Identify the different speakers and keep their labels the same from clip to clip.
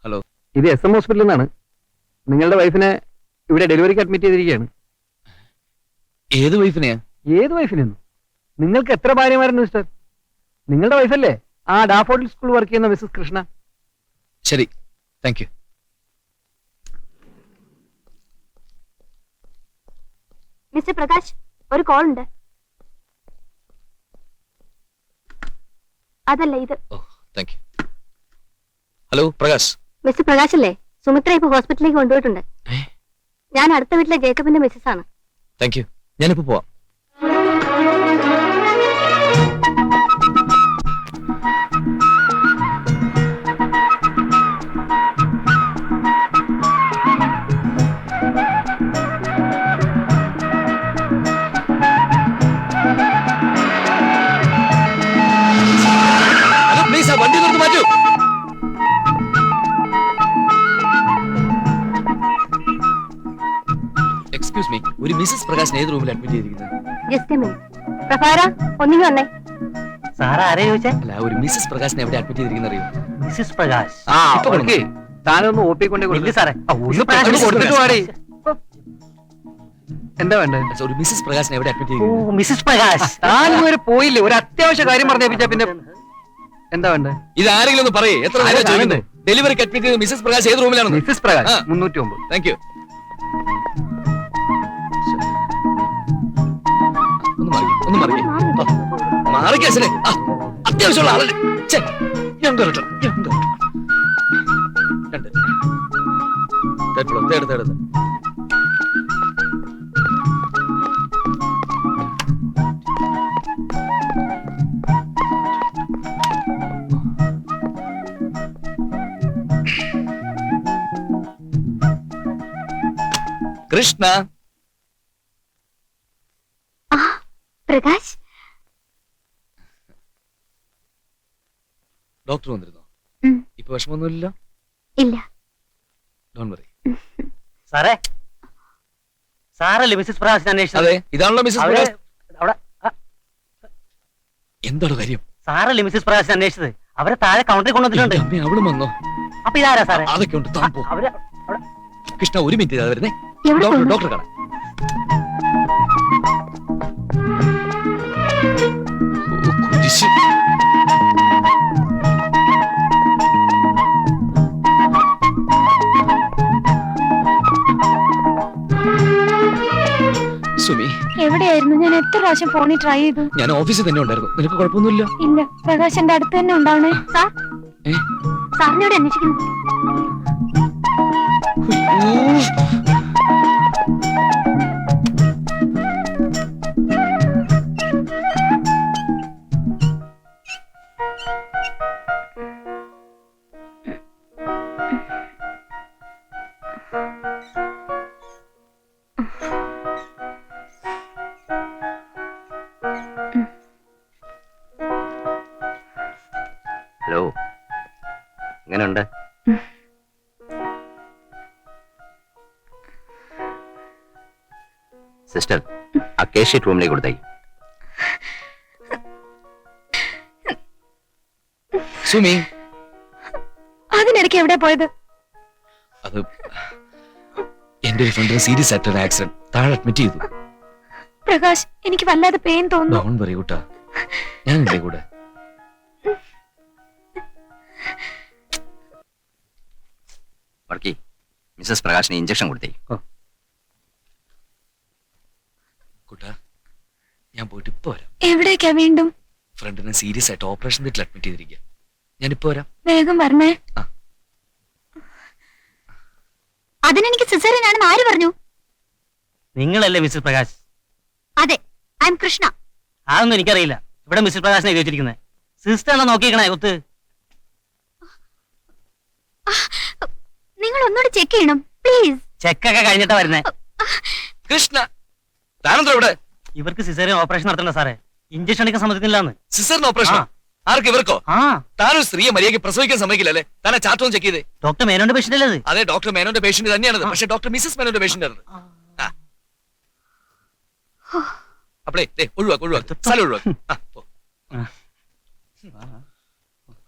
Speaker 1: Hello,
Speaker 2: ഇത് SM ഹോസ്പിറ്റലിൽ നിന്നാണ്. നിങ്ങളുടെ വൈഫിനെ ഇവിടെ ഡെലിവറിക്ക് അഡ്മിറ്റ് ചെയ്തിരിക്കുകയാണ്.
Speaker 1: ഏത് വൈഫിനെയാ?
Speaker 2: ഏത് വൈഫിനെന്നു? നിങ്ങൾക്ക് എത്ര ഭാര്യമാരുണ്ട് മിസ്റ്റർ? നിങ്ങളുടെ വൈഫല്ലേ ആ ഡാഫോഡിൽ സ്കൂൾ വർക്ക് ചെയ്യുന്ന മിസ്സസ് കൃഷ്ണ?
Speaker 1: ശരി, താങ്ക് യു.
Speaker 3: മിസ്റ്റർ പ്രകാശ്, ഒരു കോൾ ഉണ്ട്. അതല്ല ഇത്.
Speaker 1: Oh, thank you. Hello Prakash.
Speaker 3: Mister Prakash അല്ലേ? സുമിത്ര ഇപ്പൊ ഹോസ്പിറ്റലിലേക്ക് കൊണ്ടുപോയിട്ടുണ്ട്. ഞാൻ അടുത്ത വീട്ടിലെ ജേക്കബിന്റെ മിസ്സസ് ആണ്.
Speaker 1: Thank you. ഞാനിപ്പോ പോവാം. പ്ലീസ് ആ വണ്ടി നിർത്തി മാറ്റൂ. എക്സ്ക്യൂസ് മീ, ഒരു മിസ്സസ് പ്രകാശിനെ ഏത് റൂമിൽ അഡ്മിറ്റ് ചെയ്തിരിക്കുന്നത്?
Speaker 3: Just a minute. പ്രഭാര, ഒന്നിങ്ങി വന്നേ.
Speaker 4: സാറാ ആരെ ചോദിച്ചേ?
Speaker 1: അല്ല, ഒരു മിസ്സസ് പ്രകാശിനെ എവിടെ അഡ്മിറ്റ് ചെയ്തിരിക്കുന്ന അറിയോ?
Speaker 4: മിസ്സിസ് പ്രകാശ്.
Speaker 2: ആ ഓക്കെ, താനൊന്ന് OP കൊണ്ടേ
Speaker 4: ഇല്ല സാറേ.
Speaker 2: കൊടുത്തിട്ട് പാടി. എന്താ വേണ്ടത്?
Speaker 1: ഒരു മിസ്സസ് പ്രകാശിനെ എവിടെ അഡ്മിറ്റ്
Speaker 4: ഓ,
Speaker 1: ചെയ്തിരിക്കുന്നത്?
Speaker 4: മിസ്സിസ് പ്രകാശ്.
Speaker 2: താൻ ഇതുവരെ പോയില്ലേ? ഒരു അത്യാവശ്യ കാര്യം പറഞ്ഞേപ്പിച്ചാ പിന്നെ എന്താ വേണ്ടത്?
Speaker 1: ഇത് ആരെങ്കിലും ഒന്ന് പറയേ. എത്ര
Speaker 2: ആരാ
Speaker 1: നേരം ചോദിക്കുന്നു?
Speaker 2: കാണുന്നത്?
Speaker 1: ഡെലിവറിക്ക് അഡ്മിറ്റ് ചെയ്ത മിസ്സസ് പ്രകാശ് ഏത് റൂമിലാണെന്ന്?
Speaker 2: മിസ്സസ് പ്രകാശ്
Speaker 1: ആ.
Speaker 2: 309.
Speaker 1: Thank you. ഒന്ന് മാറിക്കേ. അത്യാവശ്യമുള്ള ആളല്ലേ? രണ്ട് തേട്. കൃഷ്ണ.
Speaker 3: പ്രകാശ്,
Speaker 1: ഡോക്ടർ വന്നിരുന്നോ? ഇപ്പൊ വിഷമൊന്നുമില്ലല്ലോ?
Speaker 3: ഇല്ല.
Speaker 1: Don't worry.
Speaker 4: സാറേ, സാറല്ലേ മിസ്സിസ് പ്രകാശിനെ അന്വേഷിച്ചത്?
Speaker 1: അതെ, ഇതാണല്ലോ മിസ്സസ്
Speaker 4: അവര്
Speaker 1: പ്രകാശ്.
Speaker 4: അവിടെ
Speaker 1: എന്താണ് കാര്യം?
Speaker 4: സാറല്ലേ മിസ്സിസ് പ്രകാശിനെ അന്വേഷിച്ചത്? അവരെ താഴെ കൗണ്ടറിൽ കൊണ്ടുവന്നിട്ടുണ്ട്.
Speaker 1: എന്റെ അമ്മേ, അവളും വന്നോ?
Speaker 4: അപ്പൊ ഇതാരാ സാറേ?
Speaker 1: അതൊക്കെ ഉണ്ട്, താൻ പോ.
Speaker 4: അവര് അവിടെ
Speaker 1: കൃഷ്ണ, ഒരു മിനിറ്റ് ഇതാ വരുന്നേ.
Speaker 3: എവിടെ പോകുന്നു?
Speaker 1: ഡോക്ടർ കാണാം. കുരിശ്. സുമി,
Speaker 3: എവിടെയായിരുന്നു? ഞാൻ എത്ര പ്രാവശ്യം ഫോണിൽ ട്രൈ ചെയ്തു.
Speaker 1: ഞാൻ ഓഫീസിൽ തന്നെ ഉണ്ടായിരുന്നു. നിനക്ക് കുഴപ്പമൊന്നുമില്ല?
Speaker 3: ഇല്ല. പ്രകാശ് എന്റെ അടുത്ത് തന്നെ ഉണ്ടാവണേ. സാർ, സാറിനോട് അന്വേഷിക്കുന്നു.
Speaker 5: ഹലോ, എങ്ങനെയുണ്ട്? സിസ്റ്റർ, ആ കേസ് ഷീറ്റ് റൂമിലേക്ക് കൊടുത്തായി.
Speaker 1: സുമി,
Speaker 3: അതിനിടയ്ക്ക് എവിടെ പോയത്?
Speaker 1: അത് എന്റെ ഒരു ഫ്രണ്ടിന് സീരിയസ് ആയിട്ടൊരു ആക്സിഡന്റ്, താഴെ അഡ്മിറ്റ് ചെയ്തു.
Speaker 3: പ്രകാശ്, എനിക്ക് വല്ലാതെ പെയിൻ തോന്നുന്നു.
Speaker 1: ഡോണ്ട് വറി കൂട്ടാ, ഞാനില്ലേ കൂടെ.
Speaker 5: വർക്കി, മിസ്സസ് പ്രകാശിന് ഇഞ്ചക്ഷൻ കൊടുത്തേ.
Speaker 1: കൂട്ടാ, ഞാൻ പോയിട്ട് ഇപ്പൊ വരാം.
Speaker 3: എവിടേക്കാ വീണ്ടും?
Speaker 1: ഫ്രണ്ടിനെ സീരിയസ് ആയിട്ട് ഓപ്പറേഷൻ തിയേറ്ററിൽ അഡ്മിറ്റ് ചെയ്തിരിക്കുക. ഞാനിപ്പോ വരാം.
Speaker 3: വേഗം വരണേ.
Speaker 1: ആ.
Speaker 3: അതിനെനിക്ക് സിസേറിയൻ ആണെന്ന് ആര് പറഞ്ഞു?
Speaker 4: നിങ്ങളല്ലേ മിസ്സിസ് പ്രകാശ്?
Speaker 3: അതെ, ഐ എം കൃഷ്ണ.
Speaker 4: അതൊന്നും എനിക്കറിയില്ല. ഇവിടെ മിസ്സിസ് പ്രകാശിനെ ചോദിച്ചിരിക്കുന്നത്. സിസ്റ്റർ എന്നാ നോക്കിക്കണേ കുത്ത്.
Speaker 3: നിങ്ങൾ ഒന്നുകൂടി ചെക്ക് ചെയ്യണം പ്ലീസ്.
Speaker 4: ചെക്കൊക്കെ കഴിഞ്ഞിട്ടാ വരുന്നേ.
Speaker 1: കൃഷ്ണ, താനെന്താ ഇവിടെ?
Speaker 4: ഇവർക്ക് സിസേറിയൻ ഓപ്പറേഷൻ നടത്തണ്ട സാറേ. ഇഞ്ചക്ഷൻ എടുക്കാൻ സമ്മതിക്കുന്നില്ലാന്ന്.
Speaker 1: സിസ്റ്ററിന് ഓപ്പറേഷൻ? ആർക്ക്? ഇവർക്കോ?
Speaker 4: ആ,
Speaker 1: താനൊരു സ്ത്രീയെ മര്യാദയ്ക്ക് പ്രസവിക്കാൻ സമ്മതിക്കില്ലല്ലേ? താനെ ചാർട്ട് ചെക്ക് ചെയ്തേ.
Speaker 4: ഡോക്ടർ മേനോന്റെ പേഷ്യന്റ് അല്ലേ അത്?
Speaker 1: അതെ, ഡോക്ടർ മേനോന്റെ പേഷ്യന്റ് തന്നെയാണത്. പക്ഷെ ഡോക്ടർ മിസ്സസ് മേനോന്റെ പേഷ്യന്റ് ആണ്. അപ്പളേ ഒഴിവാക്ക്, സ്ഥലം ഒഴിവാക്ക്.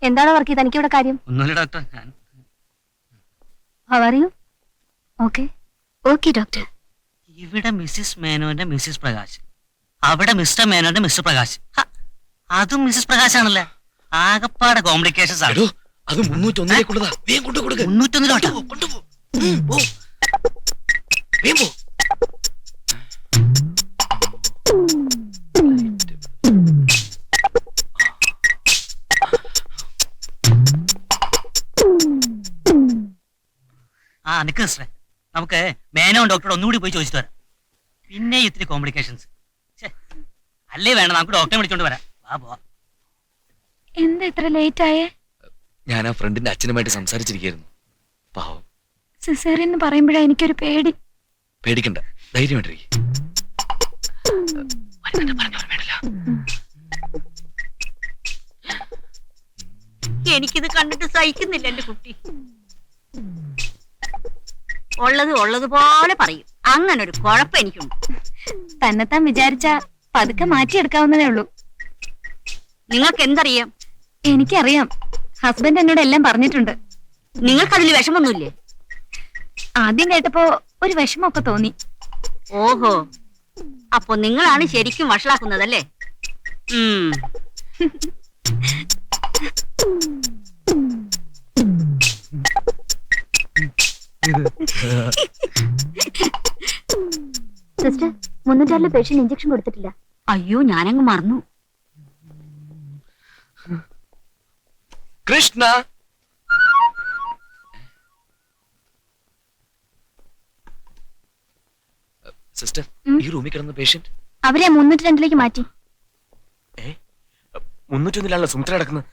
Speaker 3: എന്താണ് വർക്ക് തനിക്ക് ഇവിടെ കാര്യം?
Speaker 4: ഒന്നുമില്ല ഡോക്ടർ, ഞാൻ
Speaker 3: how are you? Okay okay doctor.
Speaker 4: ഇവിടെ മിസ്സിസ് മേനോന്റെ മിസ്സിസ് പ്രകാശ്, അവിടെ മിസ്റ്റർ മേനോന്റെ മിസ്റ്റർ പ്രകാശ്. ഹ, അതും മിസ്സിസ് പ്രകാശ് ആണല്ലേ. ആകപ്പാടെ കോംപ്ലിക്കേഷൻസ് ആണ്.
Speaker 1: എടോ അത് 301 വേഗം കൊണ്ടു കൊടുക്ക.
Speaker 4: 301
Speaker 1: കൊണ്ടുപോ. പോ. വേഗം പോ.
Speaker 4: ആ നിക്ക് സിസ്റ്ററെ, നമുക്ക് മേനോൻ ഡോക്ടറോട് ഒന്നുകൂടി പോയി ചോദിച്ചിട്ട് വരാം. പിന്നെ ഇത്തിരി കോംപ്ലിക്കേഷൻസ് അല്ലേ വേണം, നമുക്ക് ഡോക്ടറെ വിളിച്ചോണ്ട് വരാം. വാ പോവാ.
Speaker 3: എന്താ ഇത്ര ലേറ്റ് ആയേ?
Speaker 1: ഞാൻ ആ ഫ്രണ്ടിന്റെ അച്ഛനുമായിട്ട് സംസാരിച്ചിരിക്കുന്നു. പാവം.
Speaker 3: സിസേറിയൻ എന്ന് പറയുമ്പോഴാ എനിക്കൊരു പേടി.
Speaker 1: പേടിക്കണ്ട, ധൈര്യമായിട്ടിരിക്കും.
Speaker 6: എനിക്കിത് കണ്ടിട്ട് സഹിക്കുന്നില്ല എന്റെ കുട്ടി. ഉള്ളതുപോലെ പറയും. അങ്ങനെ ഒരു കുഴപ്പം എനിക്കുണ്ട്.
Speaker 3: തന്നെത്താൻ വിചാരിച്ച പതുക്കെ മാറ്റിയെടുക്കാവുന്നതേ ഉള്ളൂ.
Speaker 6: നിങ്ങൾക്ക് എന്തറിയാം?
Speaker 3: എനിക്കറിയാം, ഹസ്ബൻഡ് എന്നോട് എല്ലാം പറഞ്ഞിട്ടുണ്ട്.
Speaker 6: നിങ്ങൾക്കതിൽ വിഷമൊന്നുമില്ലേ?
Speaker 3: ആദ്യം കേട്ടപ്പോ ഒരു വിഷമമൊക്കെ തോന്നി.
Speaker 6: ഓഹോ, അപ്പൊ നിങ്ങളാണ് ശരിക്കും വഷളാക്കുന്നതല്ലേ?
Speaker 3: സിസ്റ്റർ, 306 പേഷ്യന്റ് ഇഞ്ചക്ഷൻ കൊടുത്തിട്ടില്ല.
Speaker 6: അയ്യോ, ഞാനങ്ങ് മറന്നു.
Speaker 1: കൃഷ്ണ, സിസ്റ്റർ, ഈ റൂമിൽ കിടന്ന പേഷ്യന്റ്
Speaker 3: അവരെ 302 മാറ്റി.
Speaker 1: 301 സുമിത്ര കിടക്കുന്നത്.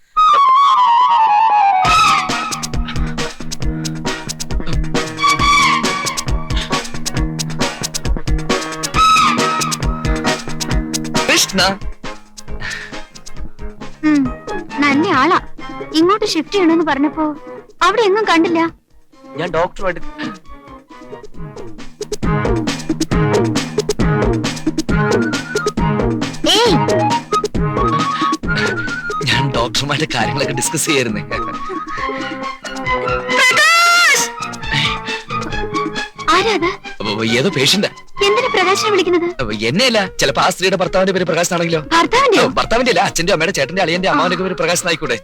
Speaker 1: കൃഷ്ണ,
Speaker 3: നല്ല ആളാ. ഇങ്ങോട്ട് ഷിഫ്റ്റ് ചെയ്യണമെന്ന് പറഞ്ഞപ്പോ അവിടെ എങ്ങും കണ്ടില്ല.
Speaker 1: ഞാൻ ഡോക്ടറുമായിട്ട് കാര്യങ്ങളൊക്കെ ഡിസ്കസ് ചെയ്യായിരുന്നേ.
Speaker 3: ആരാത്?
Speaker 1: ഏതോ പേഷ്യന്റ്.
Speaker 3: എന്തിനാ പ്രകാശിനെ വിളിക്കുന്നത്?
Speaker 1: എന്നെയല്ല, ചിലപ്പോ ആ സ്ത്രീയുടെ ഭർത്താവിന്റെ പേര് പ്രകാശ് ആണെങ്കിലോ? ഭർത്താവിന്റെ അല്ല, അച്ഛന്റെ അമ്മയുടെ ചേട്ടന്റെ അളിയന്റെ അമ്മാവന്റെ പേര് പ്രകാശ് ആയിക്കൂടെ?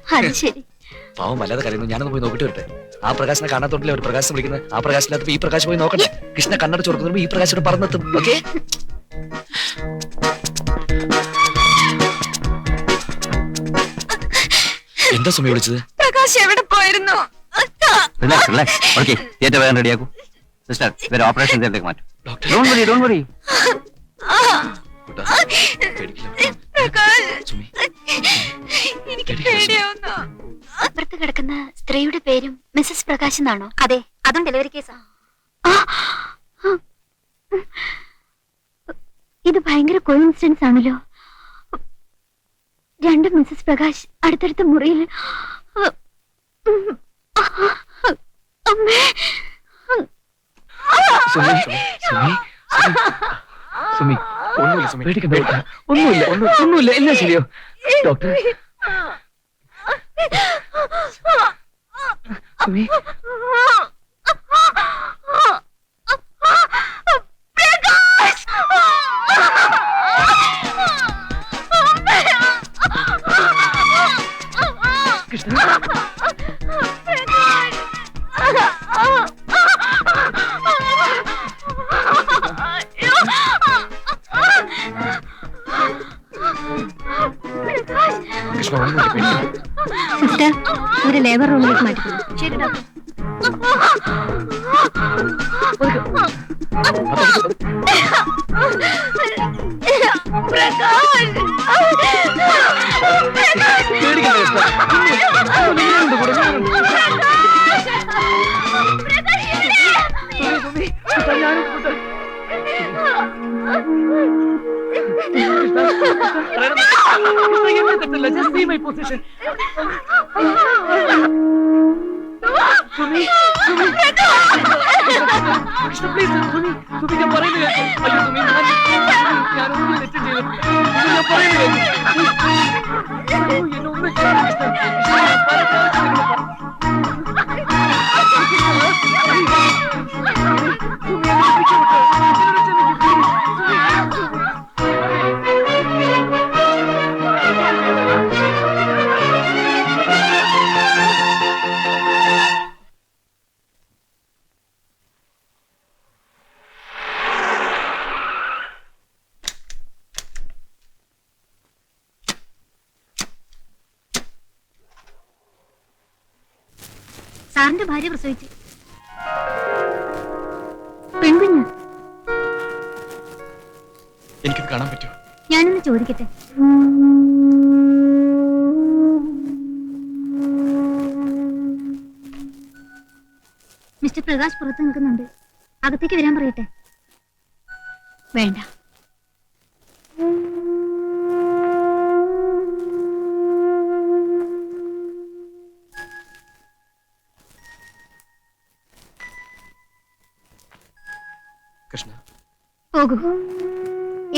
Speaker 1: പാവം വല്ലാതെ കരയുന്നു. ഞാനൊന്ന് പോയി നോക്കിട്ട് വരട്ടെ. ആ പ്രകാശിനെ കാണാത്തോട്ടില്ല ഒരു പ്രകാശം വിളിക്കുന്നത്. ആ പ്രകാശിനകത്ത് ഈ പ്രകാശ് പോയി നോക്കട്ടെ. കൃഷ്ണ കണ്ണടച്ച് കൊടുക്കുമ്പോ ഈ പ്രകാശോട് പറന്നെത്തും. ഓക്കെ, എന്താ സുമി വിളിച്ചത്?
Speaker 3: പ്രകാശ് എവിടെ പോയിരുന്നു?
Speaker 5: റെഡിയാക്കൂ സിസ്റ്റർ, ഇവരെ ഓപ്പറേഷൻ തിയേറ്ററിലേക്ക് മാറ്റും.
Speaker 3: അപ്പുറത്ത് കിടക്കുന്ന സ്ത്രീയുടെ പേരും മിസ്സസ് പ്രകാശ് എന്നാണോ? അതെ, അതും ഡെലിവറി കേസാ. ഇത് ഭയങ്കര കോയിൻസിഡൻസ് ആണല്ലോ. രണ്ട് മിസ്സസ് പ്രകാശ് അടുത്തടുത്ത മുറിയിൽ. അമ്മേ,
Speaker 2: സുമി, ഒന്നുമില്ല സുമി, പേടിക്കണ്ട. ഒന്നുമില്ല, എല്ലാം ശരിയോ? ഡോക്ടർ, സുമി,
Speaker 3: സിസ്റ്റർ, ഒരു ലേബർ റൂമിലേക്ക് മാറ്റിക്കുന്നു. ശരി doctor.
Speaker 2: Just see my position. Sumi, please, Sumi, ഞാൻ പറയുന്നത് കേൾക്ക്. അയ്യോ സുമി, ഞാനൊന്നും തെറ്റ് ചെയ്തു. ഞാൻ പറയുന്നത് കേൾക്ക്. എന്നെ ഒന്നും ചെയ്യണ്ട.
Speaker 3: സാറിന്റെ ഭാര്യ പ്രസവിച്ചു. പെൺകുഞ്ഞ്.
Speaker 1: എനിക്കിത് കാണാൻ പറ്റുമോ?
Speaker 3: ഞാനൊന്ന് ചോദിക്കട്ടെ? മിസ്റ്റർ പ്രകാശ് പുറത്ത് നിൽക്കുന്നുണ്ട്. അകത്തേക്ക് വരാൻ പറയട്ടെ? വേണ്ട.
Speaker 1: കൃഷ്ണ,
Speaker 3: പോകൂ.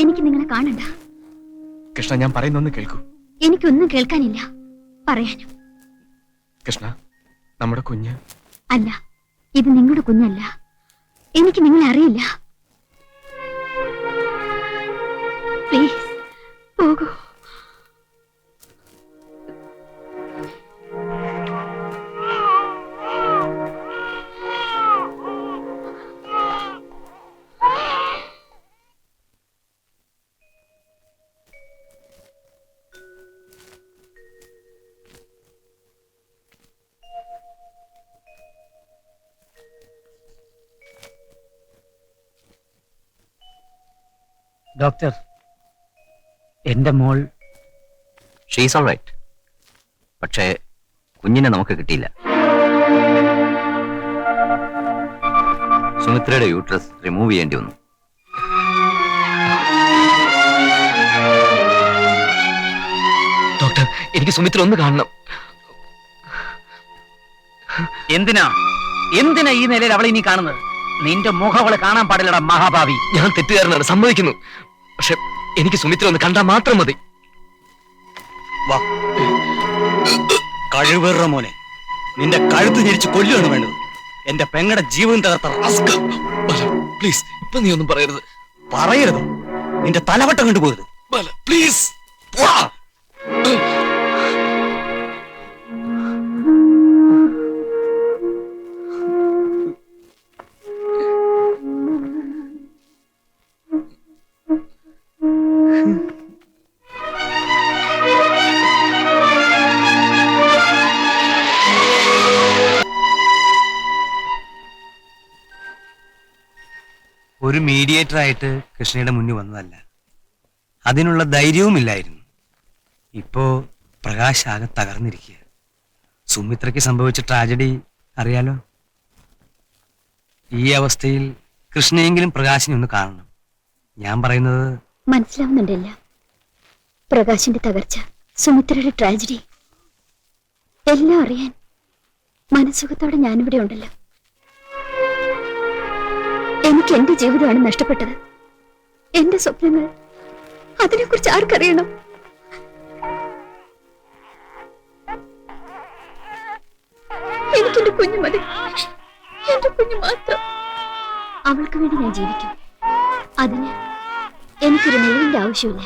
Speaker 3: എനിക്ക് നിങ്ങളെ കാണണ്ട.
Speaker 1: കൃഷ്ണ, ഞാൻ പറയുന്നൊന്ന് കേൾക്കൂ.
Speaker 3: എനിക്കൊന്നും കേൾക്കാനില്ല, പറയാനും.
Speaker 1: കൃഷ്ണ, നമ്മുടെ കുഞ്ഞ്.
Speaker 3: അല്ല, ഇത് നിങ്ങളുടെ കുഞ്ഞല്ല. എനിക്ക് നിങ്ങളെ അറിയില്ല. പ്ലീസ് പോകൂ.
Speaker 2: ഡോക്ടർ, എന്റെ മോൾ
Speaker 5: ഷീസ് ഓൾ റൈറ്റ്. പക്ഷേ കുഞ്ഞിനെ നമുക്ക് കിട്ടിയില്ല. സുമിത്രയുടെ യൂട്രസ് റിമൂവ് ചെയ്യേണ്ടി വന്നു.
Speaker 1: ഡോക്ടർ, എനിക്ക് സുമിത്ര ഒന്ന് കാണണം.
Speaker 2: എന്തിനാ ഈ നിലയിൽ അവളെ ഇനി കാണുന്നത്? നിന്റെ മുഖം അവളെ കാണാൻ പാടില്ലടാ മഹാഭാവി.
Speaker 1: ഞാൻ തെറ്റുകാരനാണ്, സമ്മതിക്കുന്നു. പക്ഷെ എനിക്ക് സുമിത്ര ഒന്ന് കണ്ടാൽ മാത്രം മതി.
Speaker 7: വാ, കഴിവേറ മോനെ, നിന്റെ കഴുത്ത് ഞെരിച്ച് കൊല്ലുകയാണ് വേണ്ടത്. എന്റെ പെങ്ങടെ ജീവൻ തകർത്ത
Speaker 1: പ്ലീസ്, ഇപ്പൊ നീ ഒന്നും പറയരുത്.
Speaker 7: പറയരുതോ? നിന്റെ തലവട്ടം കണ്ടുപോകരുത്.
Speaker 1: പ്ലീസ്.
Speaker 7: ഒരു മീഡിയേറ്റർ ആയിട്ട് കൃഷ്ണയുടെ മുന്നിൽ വന്നതല്ല, അതിനുള്ള ധൈര്യവുമില്ലായിരുന്നു. ഇപ്പോ പ്രകാശ് ആകെ തകർന്നിരിക്കുക. സുമിത്രയ്ക്ക് സംഭവിച്ച ട്രാജഡി അറിയാലോ. ഈ അവസ്ഥയിൽ കൃഷ്ണയെങ്കിലും പ്രകാശിനെ ഒന്ന് കാണണം. ഞാൻ പറയുന്നത്
Speaker 3: മനസ്സിലാവുന്നുണ്ടല്ല. പ്രകാശിന്റെ തകർച്ച, സുമിത്രയുടെ ട്രാജഡി എല്ലാം അറിയാൻ മനസ്സുഖത്തോടെ ഞാനിവിടെ ഉണ്ടല്ലോ. എനിക്ക് എന്റെ ജീവിതമാണ് നഷ്ടപ്പെട്ടത്. എന്റെ സ്വപ്നങ്ങൾ, അതിനെക്കുറിച്ച് ആർക്കറിയണം? എനിക്കെന്റെ കുഞ്ഞു മതി, എന്റെ കുഞ്ഞു മാത്രം. അവൾക്ക് വേണ്ടി ഞാൻ ജീവിക്കും. അതിന് എനിക്കൊരു നിലവിന്റെ ആവശ്യമില്ല.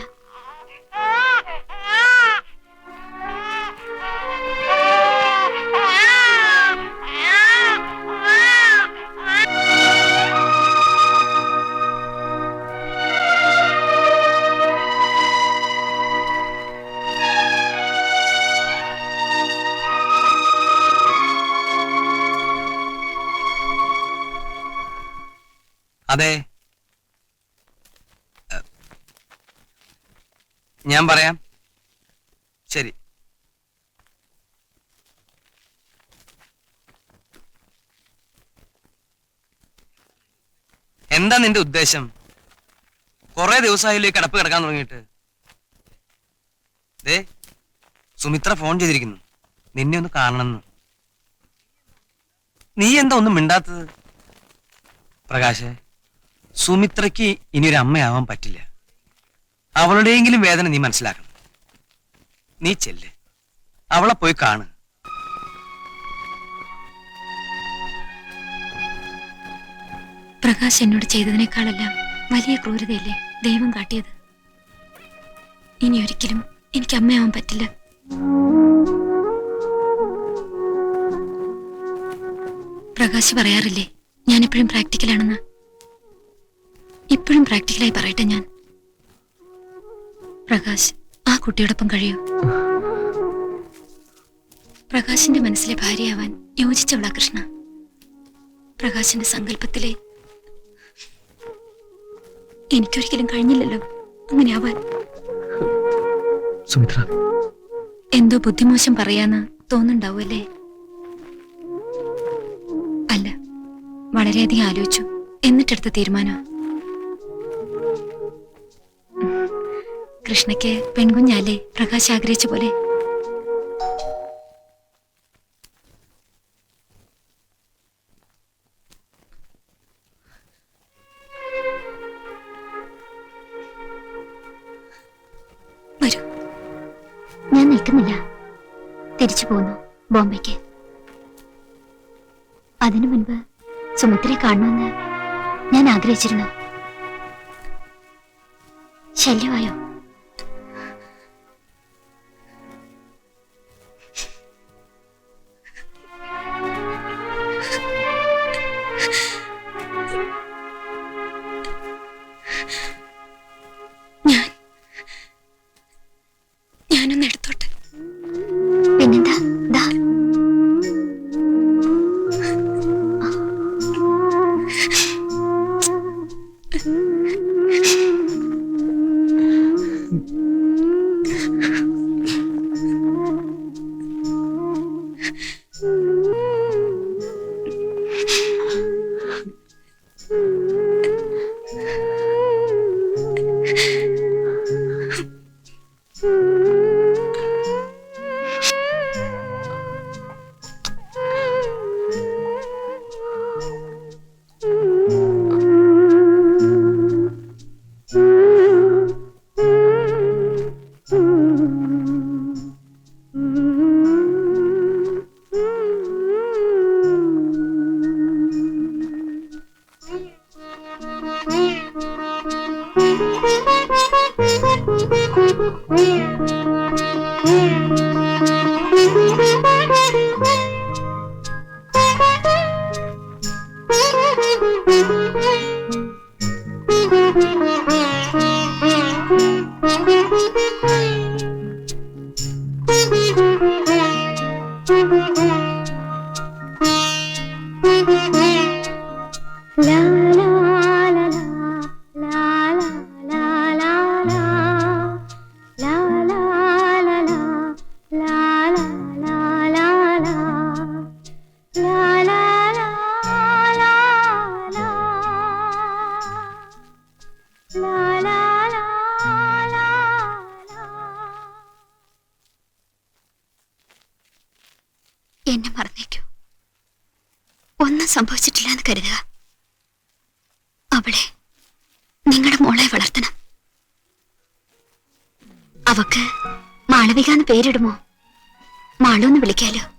Speaker 7: അതെ, ഞാൻ പറയാം. ശരി. എന്താ നിന്റെ ഉദ്ദേശം? കുറെ ദിവസമായില്ലേ കിടപ്പ് കിടക്കാൻ തുടങ്ങിയിട്ട്? ദേ, സുമിത്ര ഫോൺ ചെയ്തിരിക്കുന്നു, നിന്നെ ഒന്ന് കാണണമെന്ന്. നീ എന്താ ഒന്നും മിണ്ടാത്തത്? പ്രകാശേ, സുമിത്രയ്ക്ക് ഇനിയൊരു അമ്മയാവാൻ പറ്റില്ല. അവളുടെയെങ്കിലും വേദന നീ മനസ്സിലാക്കണം. നീ ചെല്ല്, അവളെ പോയി കാണ്.
Speaker 3: പ്രകാശ് എന്നോട് ചെയ്തതിനേക്കാളെല്ലാം വലിയ ക്രൂരതയല്ലേ ദൈവം കാട്ടിയത്. ഇനി ഒരിക്കലും എനിക്ക് അമ്മയാവാൻ പറ്റില്ല. പ്രകാശ് പറയാറില്ലേ ഞാൻ എപ്പോഴും പ്രാക്ടിക്കലാണെന്ന്. ഇപ്പോഴും പ്രാക്ടിക്കലായി പറയട്ടെ ഞാൻ. പ്രകാശ് ആ കുട്ടിയോടൊപ്പം കഴിയൂ. പ്രകാശിന്റെ മനസ്സിലെ ഭാര്യയാവാൻ യോജിച്ചവളാ കൃഷ്ണ. പ്രകാശിന്റെ സങ്കല്പത്തിലെ എനിക്കൊരിക്കലും കഴിഞ്ഞില്ലല്ലോ അങ്ങനെ ആവാൻ.
Speaker 1: സുമിത്ര,
Speaker 3: എന്തോ ബുദ്ധിമോശം പറയാന്ന് തോന്നുന്നുണ്ടാവുമല്ലേ? അല്ല, വളരെയധികം ആലോചിച്ചു എന്നിട്ടെടുത്ത തീരുമാനം. കൃഷ്ണയ്ക്ക് പെൺകുഞ്ഞല്ലേ പ്രകാശ് ആഗ്രഹിച്ച പോലെ. വരൂ. ഞാൻ നിൽക്കുന്നില്ല, തിരിച്ചു പോകുന്നു ബോംബെക്ക്. അതിനു മുൻപ് സുമിത്രയെ കാണണമെന്ന് ഞാൻ ആഗ്രഹിച്ചിരുന്നു. ശല്യമായോ? ഞാനൊന്ന് എടുത്തോട്ടെ. പിന്നെന്താ? ദാ. എന്നെ മറന്നേക്കൂ. ഒന്നും സംഭവിച്ചിട്ടില്ല എന്ന് കരുതുക. അവളെ നിങ്ങളുടെ മോളെ വളർത്തണം. അവക്ക് മാളവിക എന്ന് പേരിടുമോ? മാളൂന്ന് വിളിക്കാലോ.